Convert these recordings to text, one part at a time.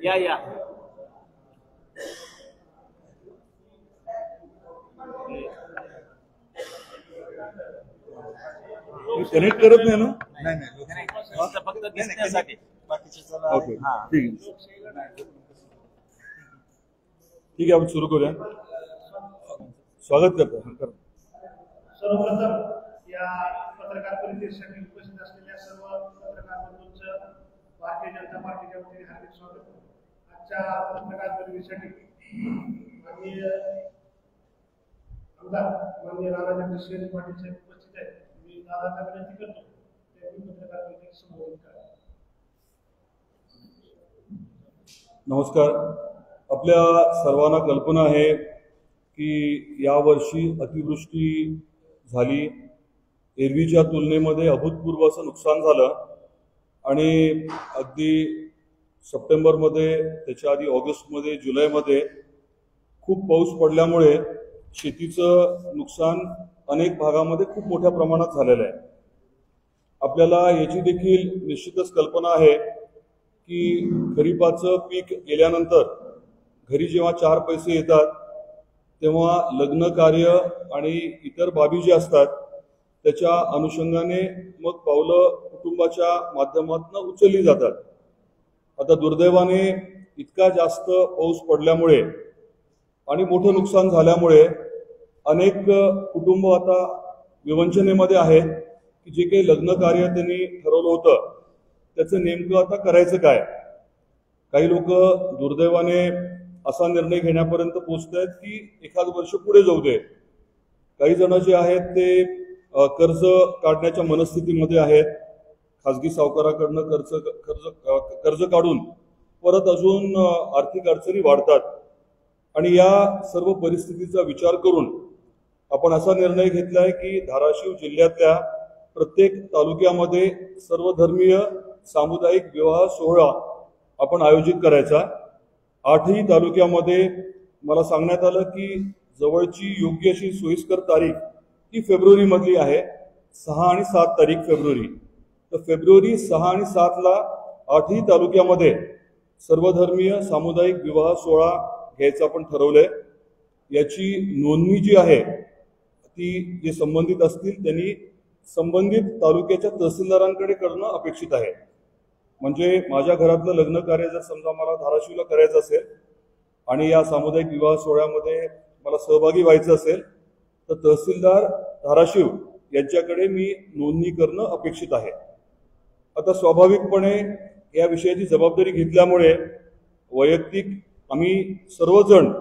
या कनेक्ट करत नाही ना? फक्त दिसण्यासाठी. ओके, ठीक आहे, आपण सुरू करूया. स्वागत करतो. सर्वप्रथम या पत्रकार परिषदेसाठी उपस्थित असलेल्या सर्व पत्रकार बंधूंचं भारतीय जनता पार्टीच्या वतीने हार्दिक स्वागत. आजच्या पत्रकार परिषदेसाठी माननीय आमदार माननीय राणाजगदीश पाटील साहेब उपस्थित आहेत. मी दादांना विनंती करतो त्यांनी पत्रकार परिषदेत संबोधित करा. नमस्कार. आपल्या सर्वांना कल्पना आहे की यावर्षी अतिवृष्टी झाली. एरवीच्या तुलनेमध्ये अभूतपूर्व असं नुकसान झालं आणि अगदी सप्टेंबरमध्ये, त्याच्या आधी ऑगस्टमध्ये, जुलैमध्ये खूप पाऊस पडल्यामुळे शेतीचं नुकसान अनेक भागामध्ये खूप मोठ्या प्रमाणात झालेलं आहे. आपल्याला याची देखील निश्चितच कल्पना आहे की खरीपाचं पीक गेल्यानंतर घरी जेव्हा 4 पैसे येतात तेव्हा लग्न कार्य आणि इतर बाबी ज्या असतात त्याच्या अनुषंगाने मग पावलं कुटुंबाच्या माध्यमातून उचलली जातात. आता दुर्दैवाने इतका जास्त पाऊस पडल्यामुळे आणि मोठं नुकसान झाल्यामुळे अनेक कुटुंब आता विवंचनेमध्ये आहेत की जे काही लग्न कार्य त्यांनी ठरवलं होतं त्याचं नेमकं आता करायचं काय. काही लोक दुर्दैवाने असा निर्णय घेण्यापर्यंत पोहोचत आहेत की एखाद वर्ष पुढे जाऊ दे. काही जण जे आहेत ते कर्ज काढण्याच्या मनस्थितीमध्ये आहेत. खाजगी सावकाराकडनं कर्ज काढून परत अजून आर्थिक अडचणी वाढतात आणि या सर्व परिस्थितीचा विचार करून आपण असा निर्णय घेतलाय की धाराशिव जिल्ह्यातल्या प्रत्येक तालुक्यामध्ये सर्वधर्मीय सामुदायिक विवाह सोहळा आपण आयोजित करायचा. 8ही तालुक्यामध्ये मला सांगण्यात आलं की जवळची योग्य अशी सोयीस्कर तारीख ही फेब्रुवारी मधली आहे, 6 आणि 7 तारीख फेब्रुवारी. तर फेब्रुवारी 6 आणि 7ला 8ही तालुक्यामध्ये सर्वधर्मीय सामुदायिक विवाह सोहळा घ्यायचं आपण ठरवलंय. याची नोंदणी जी आहे ती जे संबंधित असतील त्यांनी संबंधित तालुक्याच्या तहसीलदारांकडे करणं अपेक्षित आहे. म्हणजे माझ्या घरातलं लग्न कार्य जर समजा मला धाराशिवला करायचं असेल आणि या सामुदायिक विवाह सोहळ्यामध्ये मला सहभागी व्हायचं असेल तर तहसीलदार धाराशिव यांच्याकडे मी नोंदणी करणं अपेक्षित आहे. आता स्वाभाविकपणे या विषयाची जबाबदारी घेतल्यामुळे वैयक्तिक आम्ही सर्वजण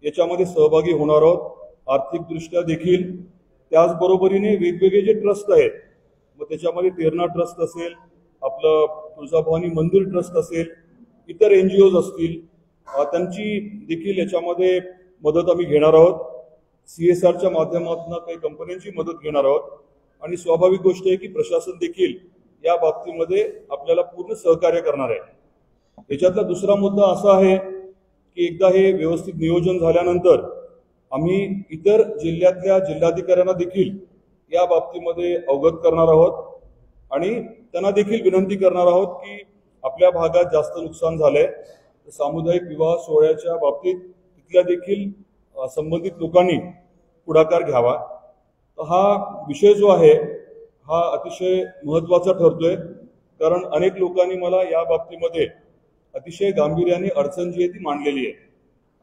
याच्यामध्ये सहभागी होणार आहोत. आर्थिकदृष्ट्या देखील त्याचबरोबरीने वेगवेगळे जे ट्रस्ट आहेत, मग त्याच्यामध्ये तेरणा ट्रस्ट असेल, आपलं तुळजाभवानी मंदिर ट्रस्ट असेल, इतर NGOज असतील, त्यांची देखील याच्यामध्ये मदत आम्ही घेणार आहोत. CSRच्या माध्यमातून काही कंपन्यांची मदत घेणार आहोत आणि स्वाभाविक गोष्ट आहे की प्रशासन देखील या बाबतीमध्ये आपल्याला पूर्ण सहकार्य करणार आहे. याच्यातला दुसरा मुद्दा असा आहे की एकदा हे व्यवस्थित नियोजन झाल्यानंतर आम्ही इतर जिल्ह्यातल्या जिल्हाधिकाऱ्यांना देखील या बाबतीमध्ये अवगत करणार आहोत आणि त्यांना देखील विनंती करणार आहोत की आपल्या भागात जास्त नुकसान झालंय, सामुदायिक विवाह सोहळ्याच्या बाबतीत तिथल्या देखील संबंधित लोकांनी पुढाकार घ्यावा. हा विषय जो आहे हा अतिशय महत्त्वाचा ठरतोय कारण अनेक लोकांनी मला या बाबतीमध्ये अतिशय गांभीर्याने अडचण जी आहे ती मांडलेली आहे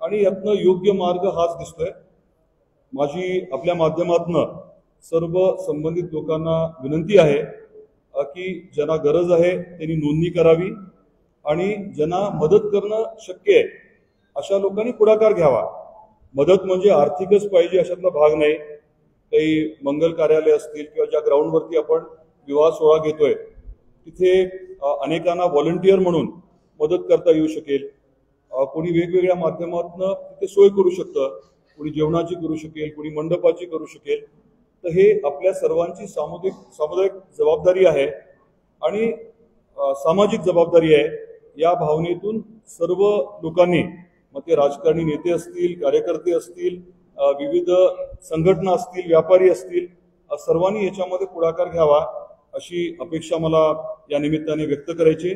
आणि यातनं योग्य मार्ग हाच दिसतोय. माझी आपल्या माध्यमातून सर्व संबंधित लोकांना विनंती आहे की ज्यांना गरज आहे त्यांनी नोंदणी करावी आणि ज्यांना मदत करणं शक्य आहे अशा लोकांनी पुढाकार घ्यावा. मदत म्हणजे आर्थिकच पाहिजे अशातला भाग नाही. काही मंगल कार्यालय असतील किंवा ज्या ग्राउंडवरती आपण विवाह सोहळा घेतोय तिथे अनेकांना व्हॉलंटियर म्हणून मदत करता येऊ शकेल. कोणी वेगवेगळ्या माध्यमातून तिथे सोय करू शकतं, कोणी जेवणाची करू शकेल, कोणी मंडपाची करू शकेल. तर हे आपल्या सर्वांची सामुदायिक जबाबदारी आहे आणि सामाजिक जबाबदारी आहे. या भावनेतून सर्व लोकांनी, मग ते राजकारणी नेते असतील, कार्यकर्ते असतील, विविध संघटना असतील, व्यापारी असतील, सर्वांनी याच्यामध्ये पुढाकार घ्यावा अशी अपेक्षा मला या निमित्ताने व्यक्त करायची.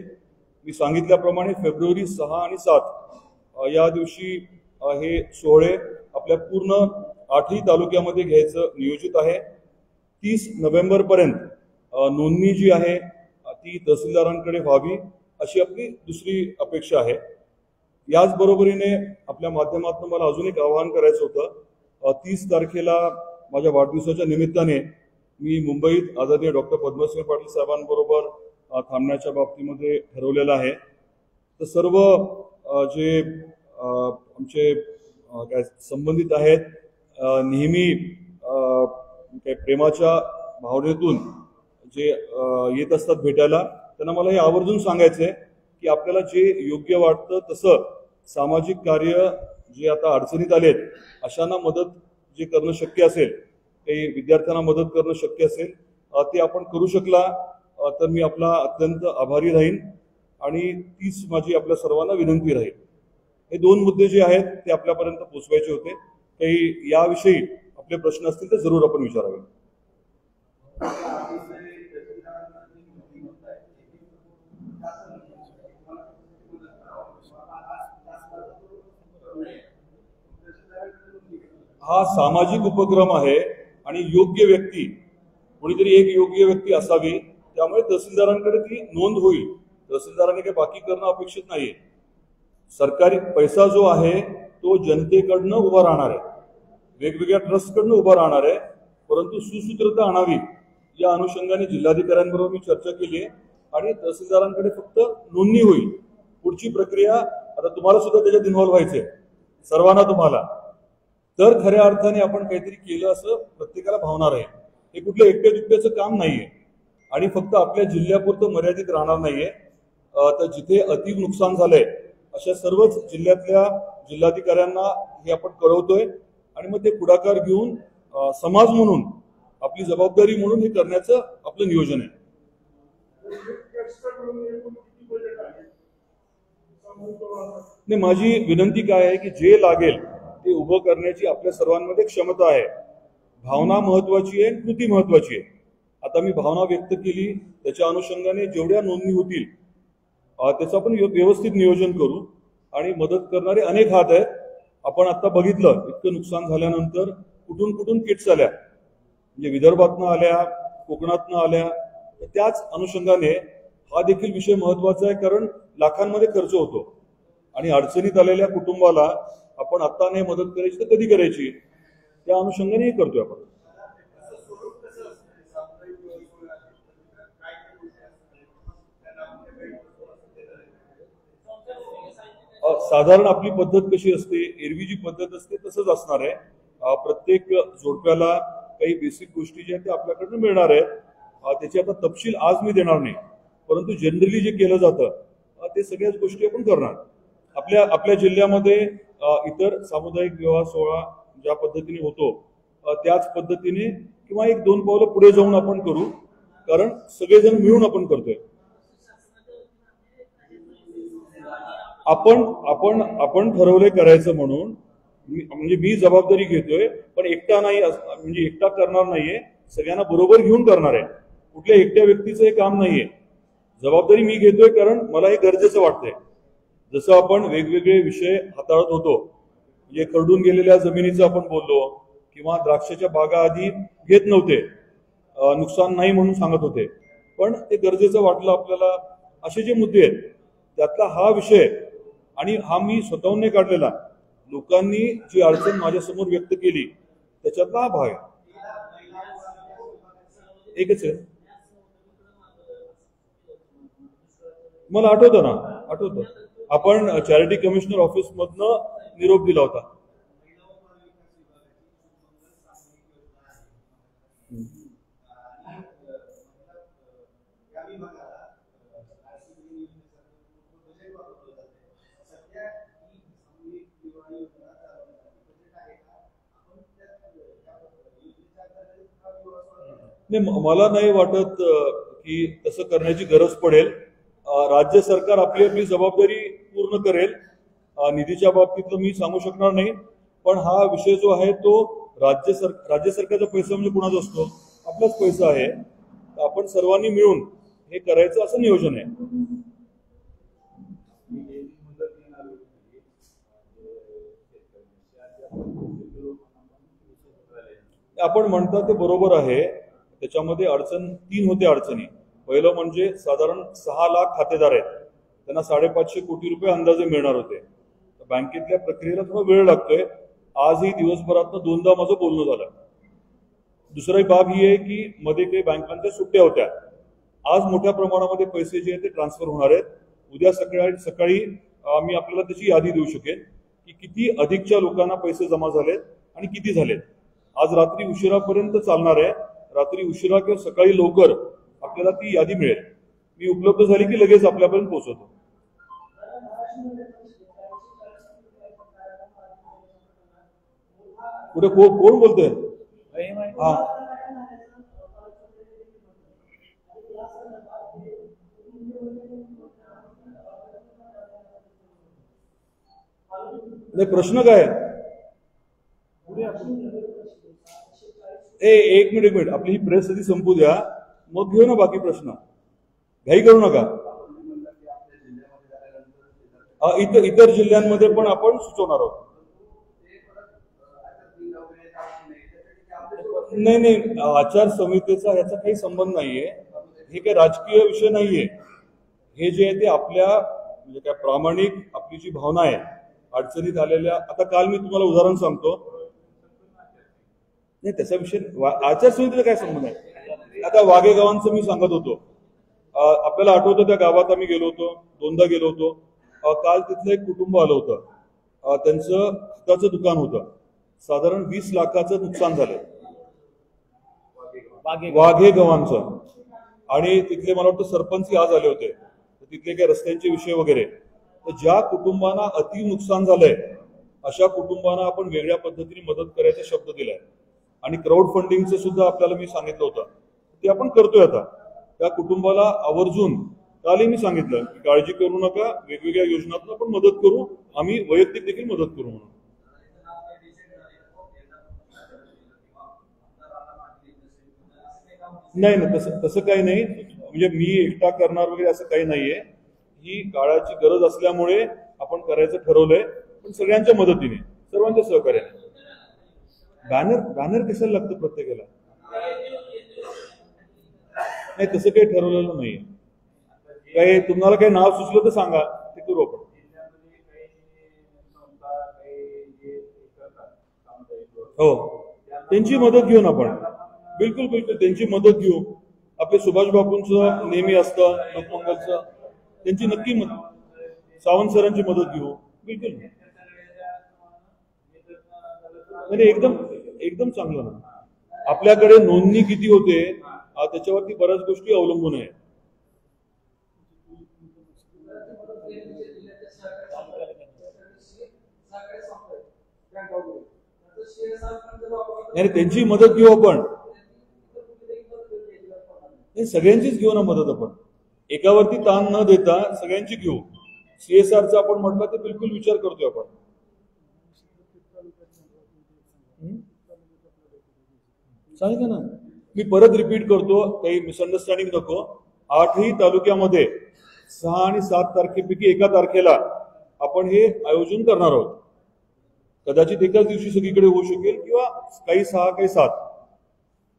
मी सांगितल्याप्रमाणे फेब्रुवारी 6 आणि 7 या दिवशी हे सोहळे आपल्या पूर्ण 8ही तालुक्यामध्ये घ्यायचं नियोजित आहे. 30 नोव्हेंबरपर्यंत नोंदणी जी आहे ती तहसीलदारांकडे व्हावी अशी आपली दुसरी अपेक्षा आहे. याच बरोबरीने आपल्या माध्यमातून मला अजून एक आवाहन करायचं होतं. 30 तारखेला माझ्या वाढदिवसाच्या निमित्ताने मी मुंबईत आदरणीय डॉक्टर पद्मसिंह पाटील साहेबांबरोबर थांबण्याच्या बाबतीमध्ये ठरवलेलं आहे. तर सर्व जे आमचे काय संबंधित आहेत नेहमी काय प्रेमाच्या भावनेतून जे येत असतात भेटायला, त्यांना मला हे आवर्जून सांगायचंय की आपल्याला जे योग्य वाटतं तसं सामाजिक कार्य जे आता अडचणीत आलेत अशांना मदत जे करणं शक्य असेल, काही विद्यार्थ्यांना मदत करणं शक्य असेल ते आपण करू शकला तर मी आपला अत्यंत आभारी राहीन आणि तीच माझी आपल्या सर्वांना विनंती राहील. हे 2 मुद्दे जे आहेत ते आपल्यापर्यंत पोहोचवायचे होते. काही याविषयी आपले प्रश्न असतील तर जरूर आपण विचारावे. हा सामाजिक उपक्रम आहे आणि योग्य व्यक्ती, कोणीतरी एक योग्य व्यक्ती असावी, त्यामुळे तहसीलदारांकडे ती नोंद होईल. तहसीलदारांनी काही बाकी करणं अपेक्षित नाहीये. सरकारी पैसा जो आहे तो जनतेकडनं उभा राहणार आहे, वेगवेगळ्या ट्रस्टकडनं उभा राहणार आहे, परंतु सुसूत्रता आणावी या अनुषंगाने जिल्हाधिकाऱ्यांबरोबर मी चर्चा केली आहे आणि तहसीलदारांकडे फक्त नोंदणी होईल. पुढची प्रक्रिया आता तुम्हाला सुद्धा त्याच्यात इन्व्हॉल्व्ह व्हायचंय, सर्वांना तुम्हाला, तर खऱ्या अर्थाने आपण काहीतरी केलं असं प्रत्येकाला भावणार आहे. हे कुठलं एकट्या दुकट्याचं काम नाहीये आणि फक्त आपल्या जिल्ह्यापुरतं मर्यादित राहणार नाहीये. तर जिथे अति नुकसान झालंय अशा सर्वच जिल्ह्यातल्या जिल्हाधिकाऱ्यांना हे आपण कळवतोय आणि मग ते पुढाकार घेऊन समाज म्हणून आपली जबाबदारी म्हणून हे करण्याचं आपलं नियोजन आहे. नाही, माझी विनंती काय आहे की जे लागेल ते उभं करण्याची आपल्या सर्वांमध्ये क्षमता आहे. भावना महत्वाची आहे, कृती महत्वाची आहे. आता मी भावना व्यक्त केली, त्याच्या अनुषंगाने जेवढ्या नोंदणी होतील त्याचं आपण व्यवस्थित नियोजन करू आणि मदत करणारे अनेक हात आहेत. आपण आता बघितलं इतकं नुकसान झाल्यानंतर कुठून कुठून किट्स आल्या, म्हणजे विदर्भातनं आल्या, कोकणातनं आल्या. तर त्याच अनुषंगाने हा देखील विषय महत्वाचा आहे, कारण लाखांमध्ये खर्च होतो आणि अडचणीत आलेल्या कुटुंबाला आपण आता नाही मदत करायची तर कधी करायची, त्या अनुषंगाने हे करतोय आपण. साधारण आपली पद्धत कशी असते, एरवी जी पद्धत असते तसंच असणार आहे. प्रत्येक जोडप्याला काही बेसिक गोष्टी ज्या त्या आपल्याकडनं मिळणार आहेत. त्याची आता तपशील आज मी देणार नाही, परंतु जनरली जे केलं जातं ते सगळ्याच गोष्टी आपण करणार. आपल्या जिल्ह्यामध्ये इतर सामुदायिक विवाह सोहळा ज्या पद्धतीने होतो त्याच पद्धतीने किंवा 1-2 पावलं पुढे जाऊन आपण करू, कारण सगळेजण मिळून आपण करतोय. आपण ठरवले करायचं म्हणून, म्हणजे मी जबाबदारी घेतोय, पण एकटा नाही, म्हणजे एकटा करणार नाहीये, सगळ्यांना बरोबर घेऊन करणार आहे. कुठल्या एकट्या व्यक्तीचं हे काम नाहीये. जबाबदारी मी घेतोय कारण मला हे गरजेचं वाटतंय. जसं आपण वेगवेगळे विषय हाताळत होतो, म्हणजे खरडून गेलेल्या जमिनीचं आपण बोललो, किंवा द्राक्षाच्या बागा आधी घेत नव्हते, नुकसान नाही म्हणून सांगत होते, पण ते गरजेचं वाटलं आपल्याला. असे जे मुद्दे आहेत त्यातला हा विषय, आणि हा मी स्वतःहून नाही काढलेला, लोकांनी जी अडचण माझ्यासमोर व्यक्त केली त्याच्यातला हा भाग आहे. एकच आहे, मला आठवतं ना, आठवतं आपण चॅरिटी कमिशनर ऑफिस मधनं निरोप दिला होता. नाही, मला नाही वाटत की तसं करण्याची गरज पडेल. राज्य सरकार आपली आपली जबाबदारी पूर्ण करेल. निधीच्या बाबतीत मी सांगू शकणार नाही, पण हा विषय जो आहे तो राज्य सरकारचा पैसा म्हणजे कुणाचा असतो, आपलाच पैसा आहे. आपण सर्वांनी मिळून हे करायचं असं नियोजन आहे. आपण म्हणता ते बरोबर आहे. त्याच्यामध्ये तीन होते अडचणी. पहिलं म्हणजे साधारण 6 लाख खातेदार आहेत, त्यांना 550 कोटी रुपये अंदाजे मिळणार होते. बँकेतल्या प्रक्रियेला थोडा वेळ लागतोय. आजही दिवसभरात 2दा माझं बोलणं झालं. दुसरी बाब ही आहे की मध्ये काही बँकांच्या सुट्ट्या होत्या. आज मोठ्या प्रमाणामध्ये पैसे जे आहेत ते ट्रान्सफर होणार आहेत. उद्या सकाळी आम्ही आपल्याला त्याची यादी देऊ शकेन की किती अधिकच्या लोकांना पैसे जमा झालेत आणि किती झालेत. आज रात्री उशिरापर्यंत चालणार आहे. रात्री उशिरा किंवा सकाळी लवकर आपल्याला ती यादी मिळेल. मी उपलब्ध झाली की लगेच आपल्यापर्यंत पोहोचवतो. कुठे कोण बोलतोय? हा, नाही प्रश्न काय आहे? एक मिनिट आपली ही प्रेस आधी संपू द्या, मग घेऊ ना बाकी प्रश्न. घाई करू नका. इतर जिल्ह्यांमध्ये पण आपण सुचवणार आहोत. नाही आचारसंहितेचा ह्याचा काही संबंध नाहीये. हे काही राजकीय विषय नाहीये. हे जे आहे ते आपल्या म्हणजे काय प्रामाणिक आपली जी भावना आहे अडचणीत आलेल्या. आता काल मी तुम्हाला उदाहरण सांगतो. नाही त्याचा विषय आचारसंहितेचा काय संबंध आहे. आता वाघेगावांचं मी सांगत होतो. आपल्याला आठवतं त्या गावात आम्ही गेलो होतो, 2दा गेलो होतो. काल तिथलं एक कुटुंब आलं होतं. त्यांचं खताचं दुकान होतं. साधारण 20 लाखाचं नुकसान झालं वाघेगावांचं. आणि तिथले मला वाटतं सरपंच आज आले होते. तिथले काही रस्त्यांचे विषय वगैरे. तर ज्या कुटुंबांना अति नुकसान झालंय अशा कुटुंबांना आपण वेगळ्या पद्धतीने मदत करायचा शब्द दिलाय. आणि क्राऊड फंडिंगचं सुद्धा आपल्याला मी सांगितलं होतं, ते आपण करतोय. आता त्या कुटुंबाला आवर्जून कालही मी सांगितलं की काळजी करू नका, वेगवेगळ्या योजनांतून आपण मदत करू, आम्ही वैयक्तिक देखील मदत करू म्हणून. नाही तसं काही नाही. म्हणजे मी एकटा करणार वगैरे असं काही नाहीये. ही काळाची गरज असल्यामुळे आपण करायचं ठरवलंय, पण सगळ्यांच्या मदतीने, सर्वांच्या सहकार्याने. बॅनर कशाला लागतं प्रत्येकाला? नाही तसं काही ठरवलेलं नाहीये. काही तुम्हाला काही नाव सुचलं तर सांगा, ते करू आपण. हो त्यांची मदत घेऊन आपण बिलकुल त्यांची मदत घेऊ. आपले सुभाष बापूंचं नेहमी असतं लोकमंगलचं, त्यांची नक्की मदत, सावंत सरांची मदत घेऊ बिलकुल. म्हणजे एकदम चांगलं ना. आपल्याकडे नोंदणी किती होते त्याच्यावरती बऱ्याच गोष्टी अवलंबून आहे. आणि त्यांची मदत घेऊ आपण. सगळ्यांचीच घेऊ ना मदत आपण. एकावरती ताण न देता सगळ्यांची घेऊ. CSRचा आपण म्हटलं तर बिलकुल विचार करतोय आपण. सांगितलं ना मी, परत रिपीट करतो, काही मिसअंडरस्टँडिंग नको. 8ही तालुक्यामध्ये 6 आणि 7 तारखेपैकी एका तारखेला आपण हे आयोजन करणार आहोत. कदाचित एकाच दिवशी सगळीकडे होऊ शकेल किंवा काही 6 काही 7,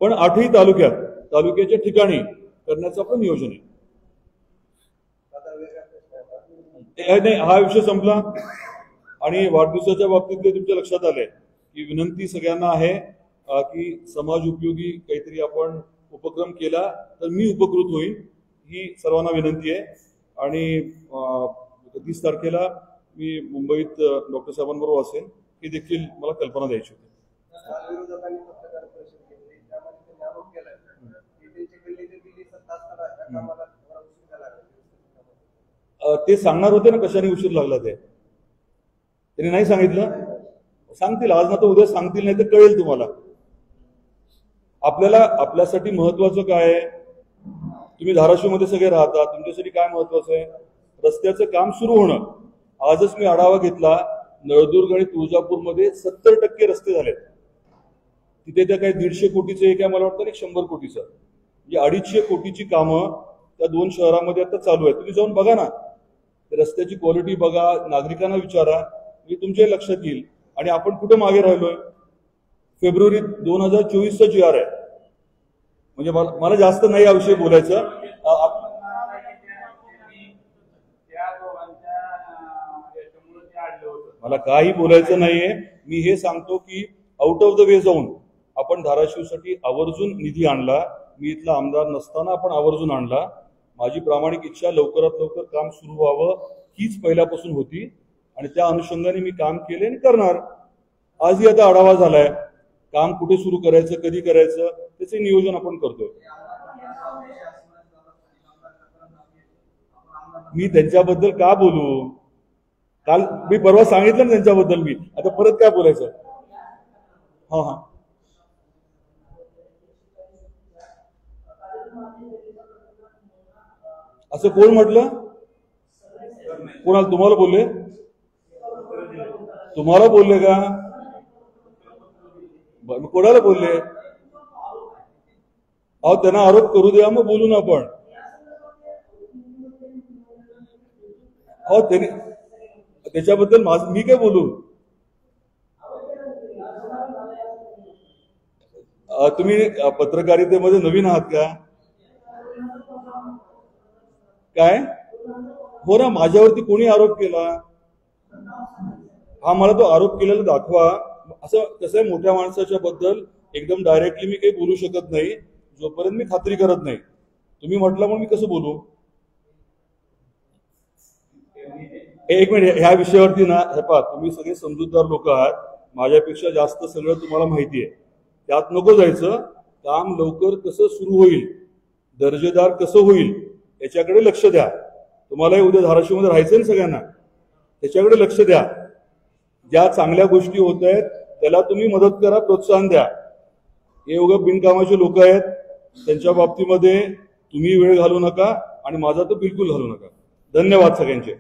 पण 8ही तालुक्याच्या ठिकाणी करण्याचं आपलं नियोजन आहे. नाही हा विषय संपला. आणि वाढदिवसाच्या बाबतीत तुमच्या लक्षात आलंय की विनंती सगळ्यांना आहे की समाज उपयोगी काहीतरी आपण उपक्रम केला तर मी उपकृत होईल, ही सर्वांना विनंती आहे. आणि 30 तारखेला मी मुंबईत डॉक्टर साहेबांबरोबर असेल, ही देखील मला कल्पना द्यायची होती. ते सांगणार होते ना कशाने उशीर लागला ते. त्यांनी नाही सांगितलं. सांगतील आज ना तर उद्या सांगतील, नाही तर कळेल तुम्हाला. आपल्यासाठी महत्वाचं काय आहे? तुम्ही धाराशिवमध्ये सगळे राहता, तुमच्यासाठी काय महत्वाचं आहे? रस्त्याचं काम सुरू होणं. आजच मी आढावा घेतला, नळदुर्ग आणि तुळजापूरमध्ये 70% रस्ते झालेत. तिथे त्या काही 150 कोटीचं एक आहे, मला वाटतं 100 कोटीचं, म्हणजे 250 कोटीची कामं त्या 2 शहरामध्ये आता चालू आहेत. तुम्ही जाऊन बघा ना, रस्त्याची क्वालिटी बघा, नागरिकांना विचारा, म्हणजे तुमच्या लक्षात येईल. आणि आपण कुठे मागे राहिलोय? फेब्रुवारी 2024चा GR आहे. म्हणजे मला जास्त नाही याविषयी बोलायचं. मला काही बोलायचं नाहीये. मी हे सांगतो की आउट ऑफ द वे जाऊन आपण धाराशिवसाठी आवर्जून निधी आणला. मी इथला आमदार नसताना आपण आवर्जून आणला. माझी प्रामाणिक इच्छा लवकरात लवकर काम सुरू व्हावं हीच पहिल्यापासून होती आणि त्या अनुषंगाने मी काम केले आणि करणार. आजही आता आढावा झालाय. काम कुठे सुरू करायचं, कधी करायचं त्याचे नियोजन आपण करतोय. मी त्यांच्याबद्दल का बोलू? काल मी परवा सांगितलं ना त्यांच्याबद्दल. मी आता परत काय बोलायचं? हा असं कोण म्हटलं? कोणाला? तुम्हाला बोलले? तुम्हाला बोलले का? कोणाला बोलले? अहो त्यांना आरोप करू द्या, मग बोलू ना आपण. अहो त्यांनी त्याच्याबद्दल मी काय बोलू? तुम्ही पत्रकारितेमध्ये नवीन आहात का काय? हो ना, माझ्यावरती कोणी आरोप केला? हा, मला तो आरोप केलेला दाखवा. असं कसं आहे, मोठ्या माणसाच्या बद्दल एकदम डायरेक्टली मी काही बोलू शकत नाही जोपर्यंत मी खात्री करत नाही. तुम्ही म्हटलं म्हणून मी कसं बोलू? एक मिनिट, ह्या विषयावरती ना हे पहा, तुम्ही सगळे समजूतदार लोक आहात. माझ्यापेक्षा जास्त सगळं तुम्हाला माहिती आहे. त्यात नको जायचं. काम लवकर कसं सुरू होईल, दर्जेदार कसं होईल याच्याकडे लक्ष द्या. तुम्हाला उद्या धाराशिवमध्ये राहायचं ना सगळ्यांना, त्याच्याकडे लक्ष द्या. ज्या चांगल्या गोष्टी होत आहेत त्याला तुम्ही मदत करा, प्रोत्साहन द्या. हे उगा बिनकामाचे लोक आहेत, त्यांच्या बाबतीमध्ये तुम्ही वेळ घालू नका आणि माझा तर बिलकुल घालू नका. धन्यवाद सगळ्यांचे.